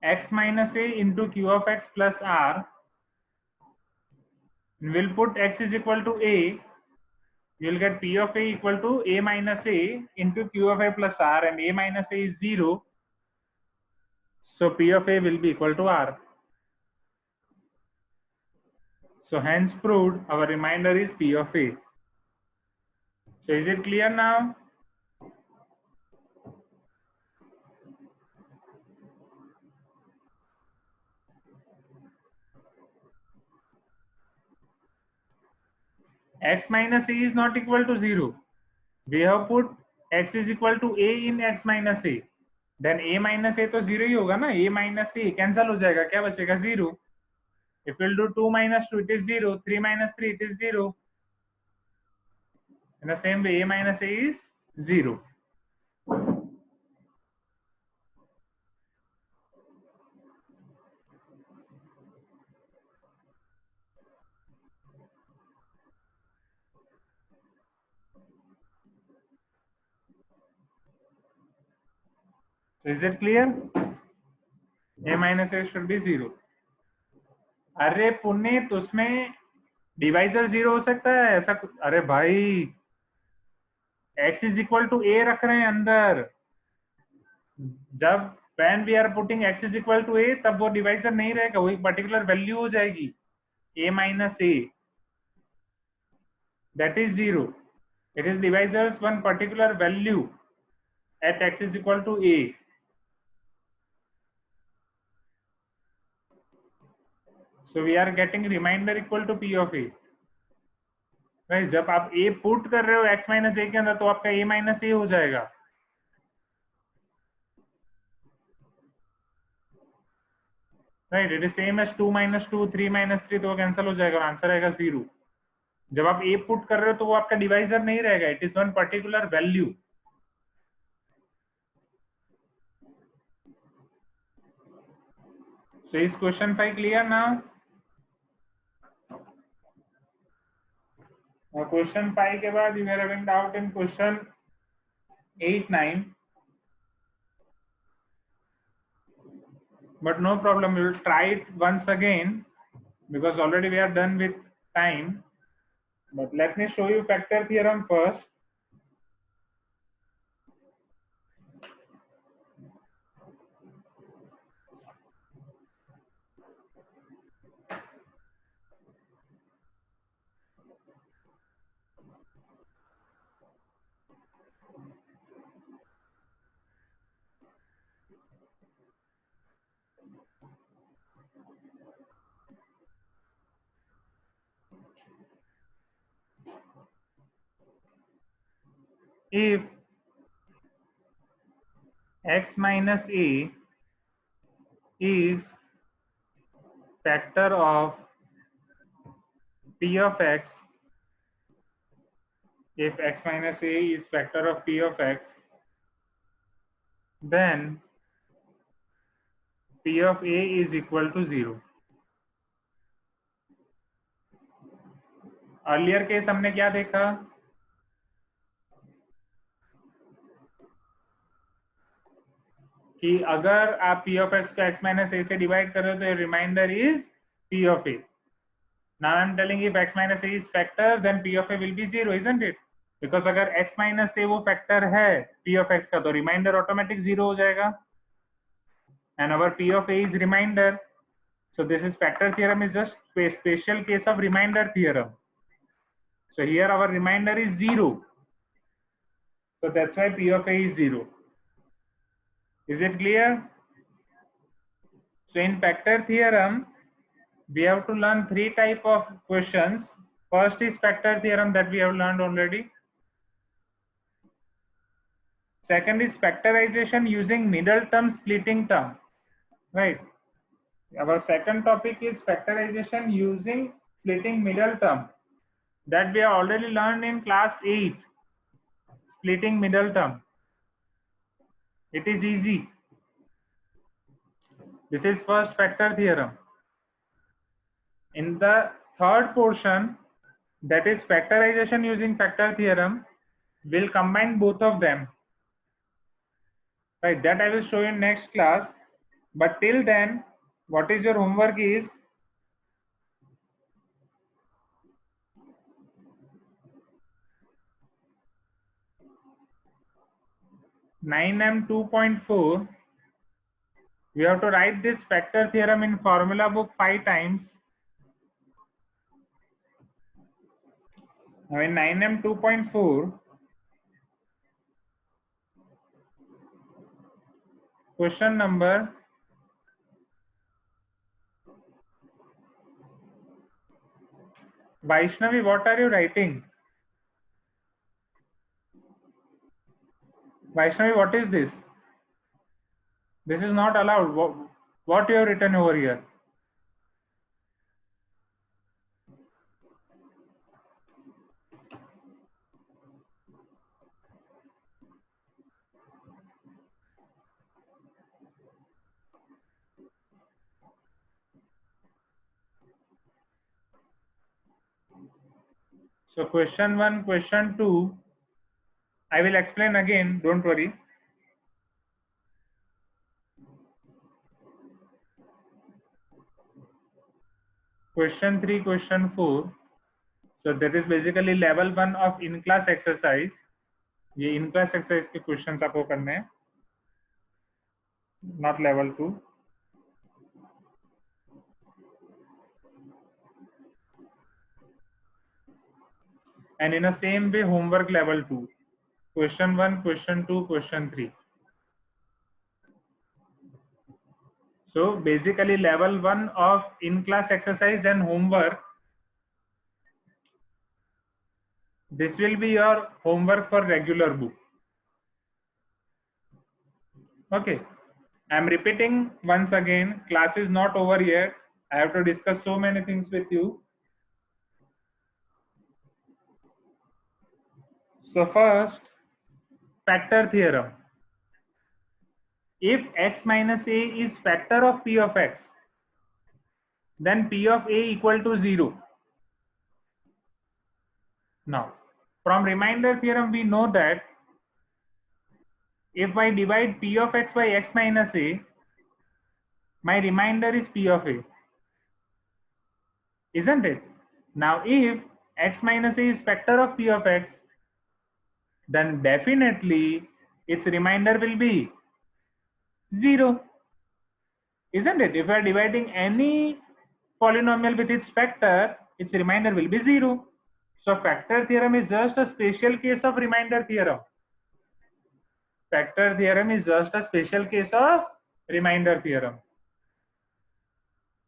x minus a into q of x plus r. We'll put x is equal to a. You'll get p of a equal to a minus a into q of a plus r, and a minus a is 0. So p of a will be equal to r. So hence proved our remainder is p of a. So is it clear now? X minus a is not equal to 0. We have put x is equal to a in x minus a. Then a minus a तो 0 ही होगा ना. a minus a cancel हो जाएगा, क्या बचेगा 0. If we'll do 2 minus 2 it is 0, 3 minus 3 it is 0. In the same way a minus a is 0. So is it clear? a minus a should be 0. अरे पुण्य, उसमें डिवाइजर 0 हो सकता है ऐसा? अरे भाई x is equal to a रख रहे हैं अंदर. जब when we are putting x is equal to a, तब वो डिवाइजर नहीं रहेगा, वो एक पर्टिकुलर वैल्यू हो जाएगी a minus a. That is 0. It is divisors one particular value at x is equal to a. So we are getting remainder equal to p of a. Right? जब आप a put कर रहे हो x minus a के अंदर, तो आपका a minus a हो जाएगा. Right, it is same as 2 minus 2, 3 minus 3, तो वो कैंसिल हो जाएगा, आंसर आएगा 0. जब आप a पुट कर रहे हो तो वो आपका डिवाइजर नहीं रहेगा, it is one particular value. So is question 5 clear now? Now question 5 के बाद you are having doubt in question 8, 9. But no problem, we will try it once again because already we are done with time. But let me show you factor theorem first. If x minus a is factor of p of x, if x minus a is factor of p of x, then p of a is equal to 0. Earlier case हमने क्या देखा कि अगर आप p of x को x minus a से divide कर रहे हो तो remainder is p of a. Now I am telling if x minus a is factor, then p of a will be 0, isn't it? Because अगर x minus a वो factor है p of x का, तो reminder automatic 0 हो जाएगा. And our p of a is remainder. So this is factor theorem is just a special case of remainder theorem. So here our remainder is 0. So that's why p of a is 0. Is it clear? So in factor theorem, we have to learn 3 type of questions. First is factor theorem that we have learned already. Second is factorization using middle term splitting term. Right. Our second topic is factorization using splitting middle term. That we have already learned in class 8. Splitting middle term. It is easy. This is first factor theorem. In the third portion, that is factorization using factor theorem, we'll combine both of them. Right, that I will show you in next class. But till then, what is your homework is 9M 2.4. We have to write this factor theorem in formula book 5 times. Now in 9M 2.4, question number Vaishnavi, what are you writing? Vaishnavi, what is this? This is not allowed. What you have written over here? So question 1, question 2, I will explain again, don't worry. Question 3, question 4. So that is basically level 1 of in-class exercise. ये in-class exercise के questions आपको करने हैं, not level 2. And in the same way, homework level 2. Question 1, question 2, question 3. So basically level 1 of in-class exercise and homework, this will be your homework for regular book. Okay. I am repeating once again, class is not over yet. I have to discuss so many things with you. So first, factor theorem. If x minus a is factor of p of x, then p of a equal to 0. Now, from remainder theorem, we know that if I divide p of x by x minus a, my remainder is p of a, isn't it? Now, if x minus a is factor of p of x, then definitely its remainder will be 0, isn't it? If we are dividing any polynomial with its factor, its remainder will be 0. So factor theorem is just a special case of remainder theorem. Factor theorem is just a special case of remainder theorem.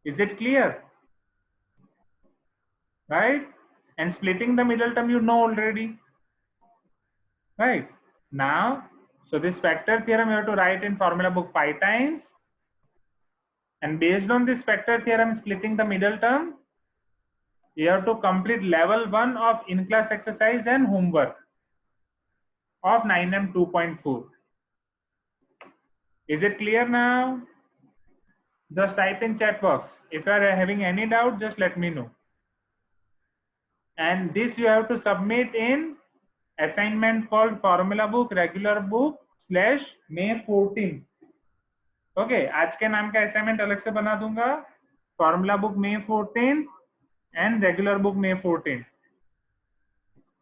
Is it clear? Right? And splitting the middle term you know already. Right? Now, so this factor theorem you have to write in formula book 5 times. And based on this factor theorem splitting the middle term, you have to complete level 1 of in-class exercise and homework of 9M 2.4. Is it clear now? Just type in chat box. If you are having any doubt, just let me know. And this you have to submit in assignment called formula book regular book / May 14. Okay, आज के नाम का assignment अलग से बना दूंगा. Formula book May 14 and regular book May 14.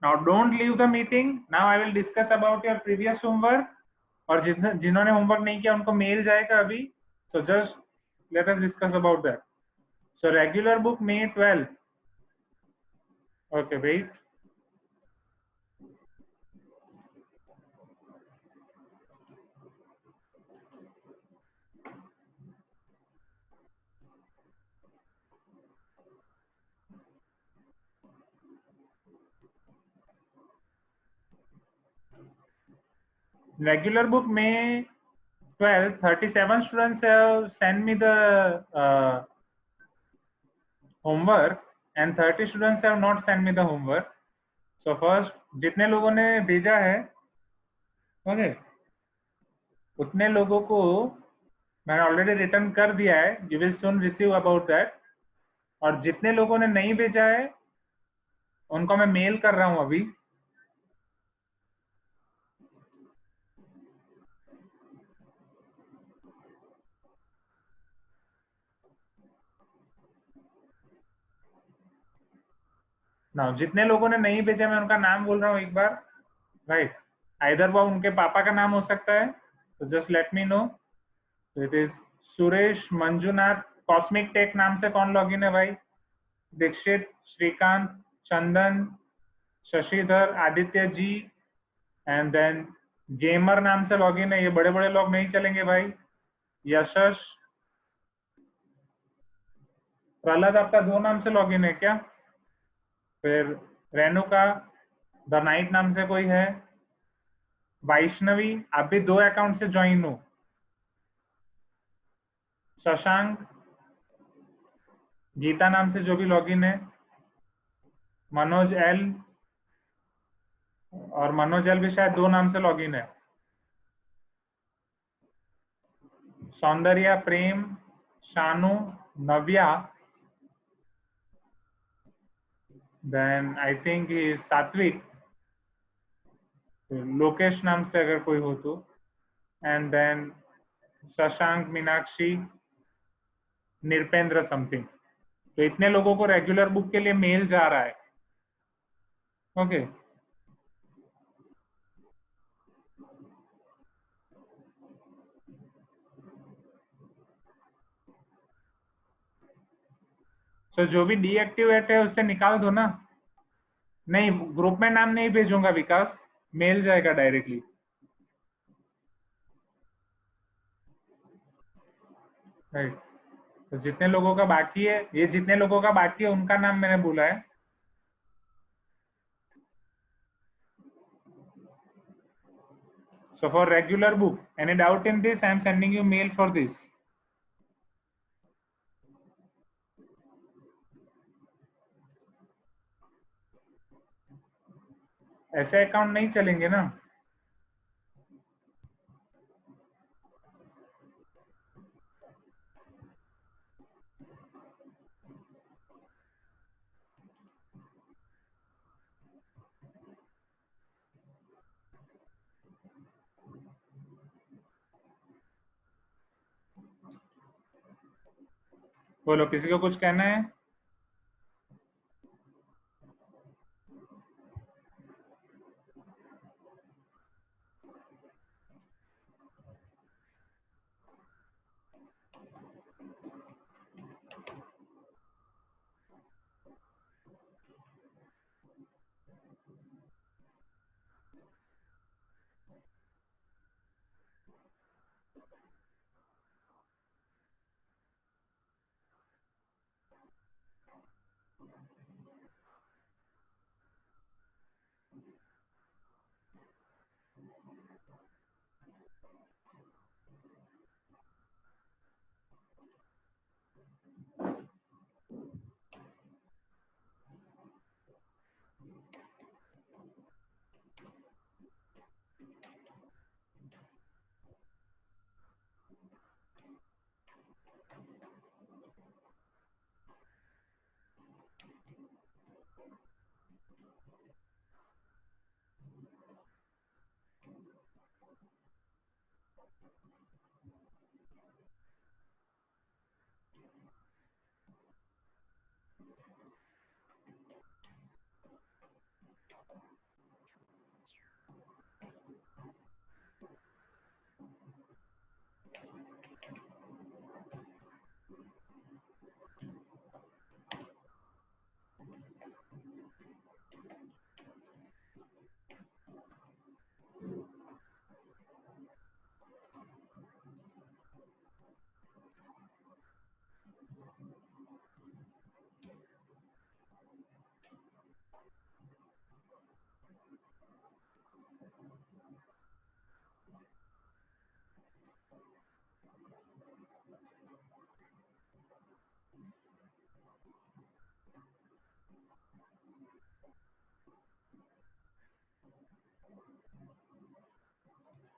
Now don't leave the meeting. Now I will discuss about your previous homework. और जिन्होंने homework नहीं किया उनको mail जाएगा अभी. So just let us discuss about that. So regular book May 12. Okay, wait. Regular book May 12, 37 students have sent me the homework and 30 students have not sent me the homework. So first, जितने लोगों ने भेजा है, okay, उतने लोगों को मैंने already return कर दिया है. You will soon receive about that. और जितने लोगों ने नहीं भेजा है, उनको मैं मेल कर रहा हूँ अभी. ना जितने लोगों ने नहीं भेजा मैं उनका नाम बोल रहा हूँ एक बार, राइट। आइदर वो उनके पापा का नाम हो सकता है, तो just let me know. It is Suresh, Manjunath. Cosmic tech नाम से कौन लॉगिन है भाई? Dikshit, Shrikant, Chandan, Shashidhar, Aditya ji, and then gamer नाम से लॉगिन है। ये बड़े बड़े लोग नहीं चलेंगे भाई। यशस, प्रहलाद आपका दो नाम से लॉगिन है क्या? फिर रेणुका, द नाइट नाम से कोई है? वैष्णवी, आप भी दो अकाउंट से ज्वाइन हो। शशांक, गीता नाम से जो भी लॉगिन है। मनोज एल, और मनोज एल भी शायद दो नाम से लॉगिन है। Soundarya, Prem, Shanu, Navya, then I think Satvik, Lokesh नाम से अगर कोई हो तो, and then Shashank, Meenakshi, Nripendra something. तो इतने लोगों को रेगुलर बुक के लिए मेल जा रहा है। ओके तो जो भी डीएक्टिवेट है उससे निकाल दो ना। नहीं, ग्रुप में नाम नहीं भेजूंगा विकास, मेल जाएगा डायरेक्टली। राइट। तो जितने लोगों का बाकी है, ये जितने लोगों का बाकी है उनका नाम मैंने बोला है। So for regular book, any doubt in this? I am sending you mail for this. ऐसे अकाउंट नहीं चलेंगे ना। बोलो, किसी को कुछ कहना है?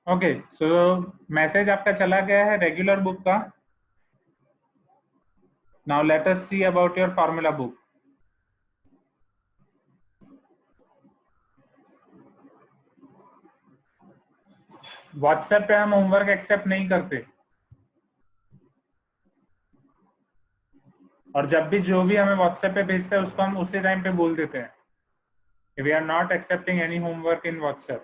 ओके, सो मैसेज आपका चला गया है रेगुलर बुक का। Now let us see about your formula book. WhatsApp पे हम होमवर्क एक्सेप्ट नहीं करते, और जब भी जो भी हमें व्हाट्सएप पे भेजते हैं उसको हम उसी टाइम पे बोल देते हैं। We are not accepting any homework in WhatsApp.